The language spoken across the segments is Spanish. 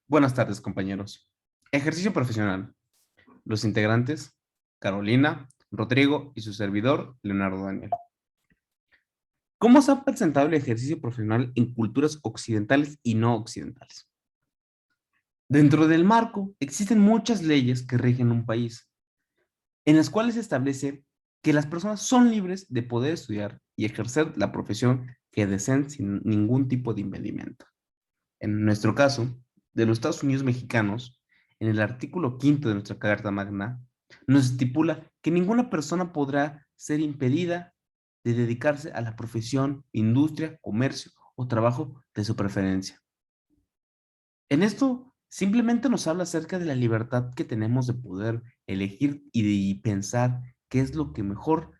Buenas tardes, compañeros. Ejercicio profesional. Los integrantes, Carolina, Rodrigo y su servidor, Leonardo Daniel. ¿Cómo se ha presentado el ejercicio profesional en culturas occidentales y no occidentales? Dentro del marco, existen muchas leyes que rigen un país, en las cuales se establece que las personas son libres de poder estudiar y ejercer la profesión que deseen sin ningún tipo de impedimento. En nuestro caso, de los Estados Unidos mexicanos, en el artículo quinto de nuestra Carta Magna, nos estipula que ninguna persona podrá ser impedida de dedicarse a la profesión, industria, comercio o trabajo de su preferencia. En esto simplemente nos habla acerca de la libertad que tenemos de poder elegir y de pensar qué es lo que mejor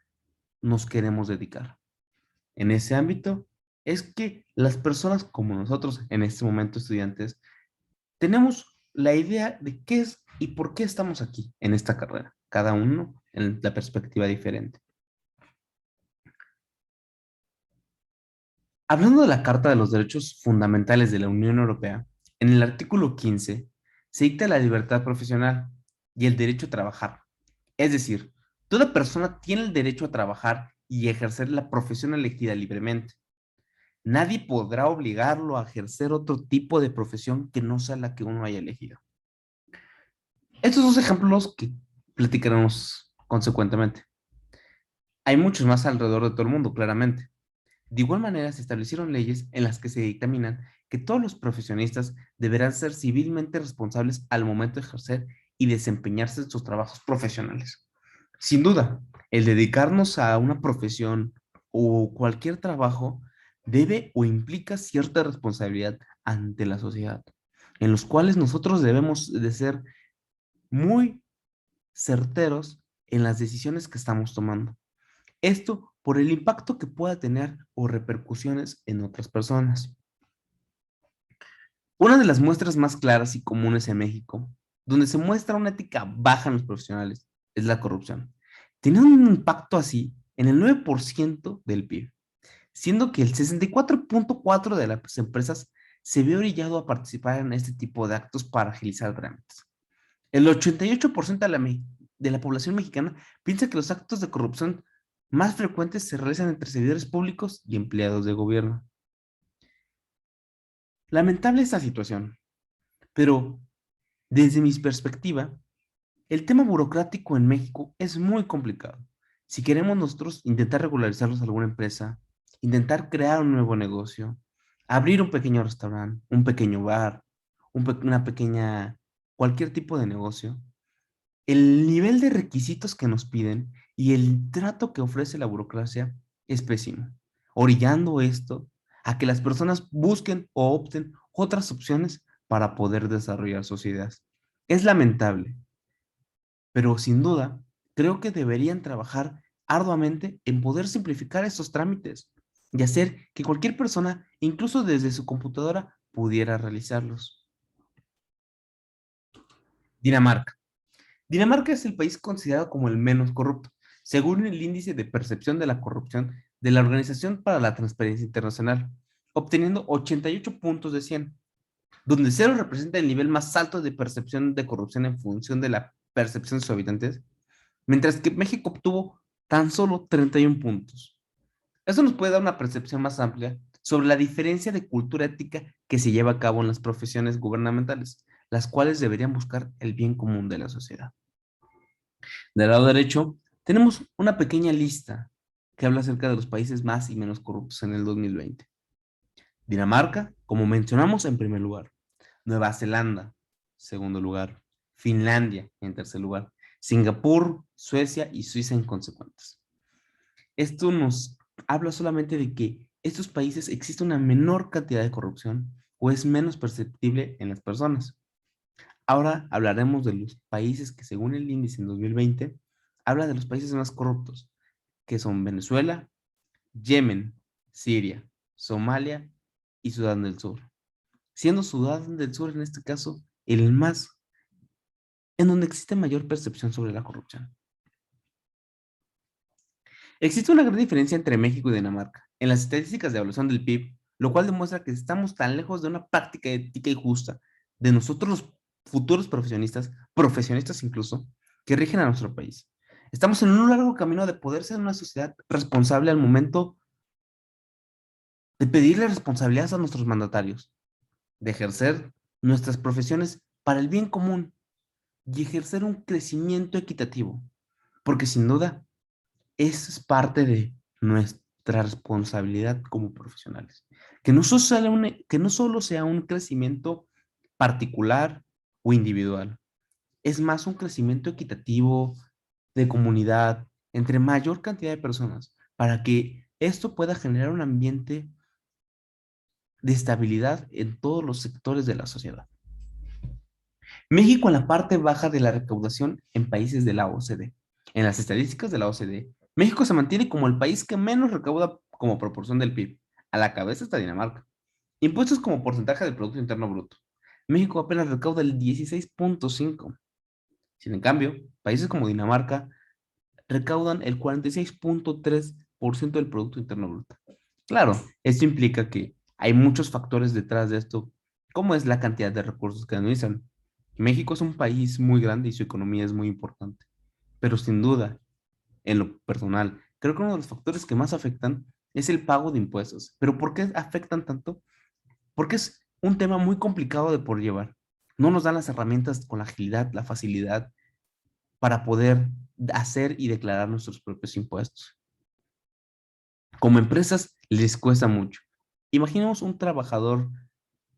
nos queremos dedicar. En ese ámbito es que las personas como nosotros, en este momento estudiantes, tenemos la idea de qué es y por qué estamos aquí en esta carrera, cada uno en la perspectiva diferente. Hablando de la Carta de los Derechos Fundamentales de la Unión Europea, en el artículo 15 se dicta la libertad profesional y el derecho a trabajar. Es decir, toda persona tiene el derecho a trabajar y ejercer la profesión elegida libremente. Nadie podrá obligarlo a ejercer otro tipo de profesión que no sea la que uno haya elegido. Estos dos ejemplos que platicaremos consecuentemente. Hay muchos más alrededor de todo el mundo, claramente. De igual manera, se establecieron leyes en las que se dictaminan que todos los profesionistas deberán ser civilmente responsables al momento de ejercer y desempeñarse en sus trabajos profesionales. Sin duda, el dedicarnos a una profesión o cualquier trabajo debe o implica cierta responsabilidad ante la sociedad, en los cuales nosotros debemos de ser muy certeros en las decisiones que estamos tomando. Esto por el impacto que pueda tener o repercusiones en otras personas. Una de las muestras más claras y comunes en México, donde se muestra una ética baja en los profesionales, es la corrupción. Tiene un impacto así en el 9% del PIB, siendo que el 64.4% de las empresas se ve orillado a participar en este tipo de actos para agilizar trámites. El 88% de la población mexicana piensa que los actos de corrupción más frecuentes se realizan entre servidores públicos y empleados de gobierno. Lamentable esta situación, pero desde mi perspectiva, el tema burocrático en México es muy complicado. Si queremos nosotros intentar regularizarlos a alguna empresa, intentar crear un nuevo negocio, abrir un pequeño restaurante, un pequeño bar, una pequeña, cualquier tipo de negocio, el nivel de requisitos que nos piden y el trato que ofrece la burocracia es pésimo, orillando esto a que las personas busquen o opten otras opciones para poder desarrollar sus ideas. Es lamentable, pero sin duda creo que deberían trabajar arduamente en poder simplificar estos trámites y hacer que cualquier persona, incluso desde su computadora, pudiera realizarlos. Dinamarca. Dinamarca es el país considerado como el menos corrupto, según el índice de percepción de la corrupción de la Organización para la Transparencia Internacional, obteniendo 88 puntos de 100, donde cero representa el nivel más alto de percepción de corrupción en función de la percepción de sus habitantes, mientras que México obtuvo tan solo 31 puntos. Eso nos puede dar una percepción más amplia sobre la diferencia de cultura ética que se lleva a cabo en las profesiones gubernamentales, las cuales deberían buscar el bien común de la sociedad. Del lado derecho, tenemos una pequeña lista que habla acerca de los países más y menos corruptos en el 2020. Dinamarca, como mencionamos en primer lugar. Nueva Zelanda, segundo lugar. Finlandia, en tercer lugar. Singapur, Suecia y Suiza en consecuentes. Esto nos habla solamente de que estos países existe una menor cantidad de corrupción o es menos perceptible en las personas. Ahora hablaremos de los países que según el índice en 2020 habla de los países más corruptos, que son Venezuela, Yemen, Siria, Somalia y Sudán del Sur. Siendo Sudán del Sur en este caso el más, en donde existe mayor percepción sobre la corrupción. Existe una gran diferencia entre México y Dinamarca en las estadísticas de evaluación del PIB, lo cual demuestra que estamos tan lejos de una práctica ética y justa de nosotros los futuros profesionistas, profesionistas incluso, que rigen a nuestro país. Estamos en un largo camino de poder ser una sociedad responsable al momento de pedirle responsabilidades a nuestros mandatarios, de ejercer nuestras profesiones para el bien común y ejercer un crecimiento equitativo, porque sin duda eso es parte de nuestra responsabilidad como profesionales. Que no solo sea un crecimiento particular o individual, es más un crecimiento equitativo de comunidad entre mayor cantidad de personas para que esto pueda generar un ambiente de estabilidad en todos los sectores de la sociedad. México en la parte baja de la recaudación en países de la OCDE. En las estadísticas de la OCDE, México se mantiene como el país que menos recauda como proporción del PIB. A la cabeza está Dinamarca. Impuestos como porcentaje del Producto Interno Bruto. México apenas recauda el 16.5. Sin en cambio, países como Dinamarca recaudan el 46.3% del Producto Interno Bruto. Claro, esto implica que hay muchos factores detrás de esto, como es la cantidad de recursos que administran. México es un país muy grande y su economía es muy importante, pero sin duda, en lo personal, creo que uno de los factores que más afectan es el pago de impuestos. ¿Pero por qué afectan tanto? Porque es un tema muy complicado de por llevar. No nos dan las herramientas con la agilidad, la facilidad para poder hacer y declarar nuestros propios impuestos. Como empresas les cuesta mucho. Imaginemos un trabajador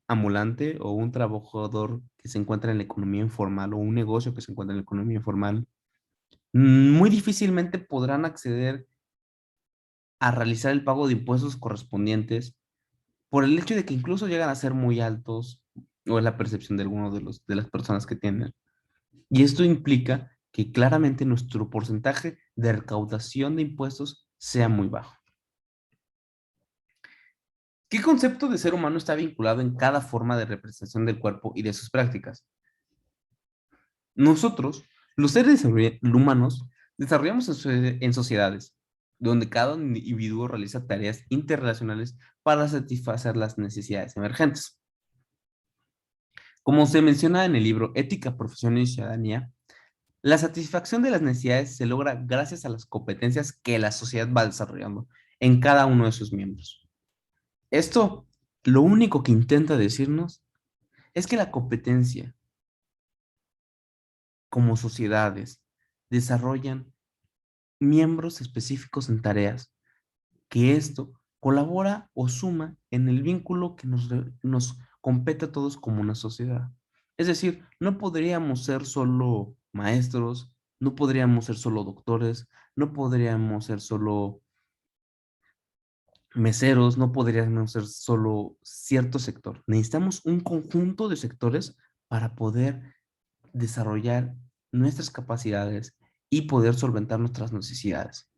ambulante o un trabajador que se encuentra en la economía informal o un negocio que se encuentra en la economía informal. Muy difícilmente podrán acceder a realizar el pago de impuestos correspondientes por el hecho de que incluso llegan a ser muy altos o es la percepción de algunos de las personas que tienen. Y esto implica que claramente nuestro porcentaje de recaudación de impuestos sea muy bajo. ¿Qué concepto de ser humano está vinculado en cada forma de representación del cuerpo y de sus prácticas? Nosotros, los seres humanos, desarrollamos en sociedades donde cada individuo realiza tareas interrelacionales para satisfacer las necesidades emergentes. Como se menciona en el libro Ética, Profesión y Ciudadanía, la satisfacción de las necesidades se logra gracias a las competencias que la sociedad va desarrollando en cada uno de sus miembros. Esto, lo único que intenta decirnos es que la competencia como sociedades desarrollan miembros específicos en tareas, que esto colabora o suma en el vínculo que nos compete a todos como una sociedad. Es decir, no podríamos ser solo maestros, no podríamos ser solo doctores, no podríamos ser solo meseros, no podríamos ser solo cierto sector. Necesitamos un conjunto de sectores para poder desarrollar nuestras capacidades y poder solventar nuestras necesidades.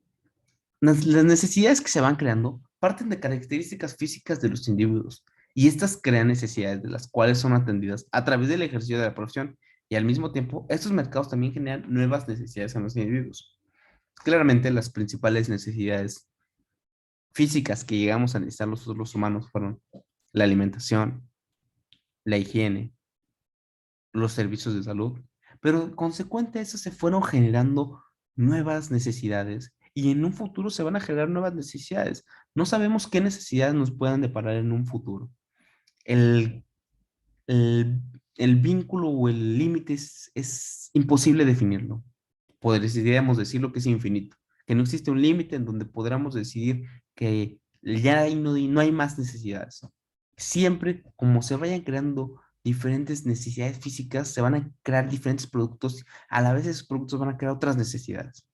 Las necesidades que se van creando parten de características físicas de los individuos y estas crean necesidades de las cuales son atendidas a través del ejercicio de la profesión y al mismo tiempo estos mercados también generan nuevas necesidades en los individuos. Claramente las principales necesidades físicas que llegamos a necesitar los humanos fueron la alimentación, la higiene, los servicios de salud, pero consecuente a eso se fueron generando nuevas necesidades y en un futuro se van a generar nuevas necesidades. No sabemos qué necesidades nos puedan deparar en un futuro. El, el, el vínculo o el límite es imposible definirlo. Podríamos decirlo que es infinito, que no existe un límite en donde podamos decidir que ya no hay más necesidades. Siempre, como se vayan creando diferentes necesidades físicas, se van a crear diferentes productos, a la vez esos productos van a crear otras necesidades.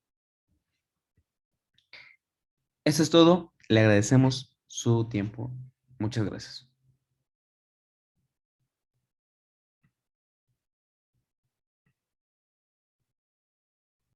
Eso es todo, le agradecemos su tiempo. Muchas gracias.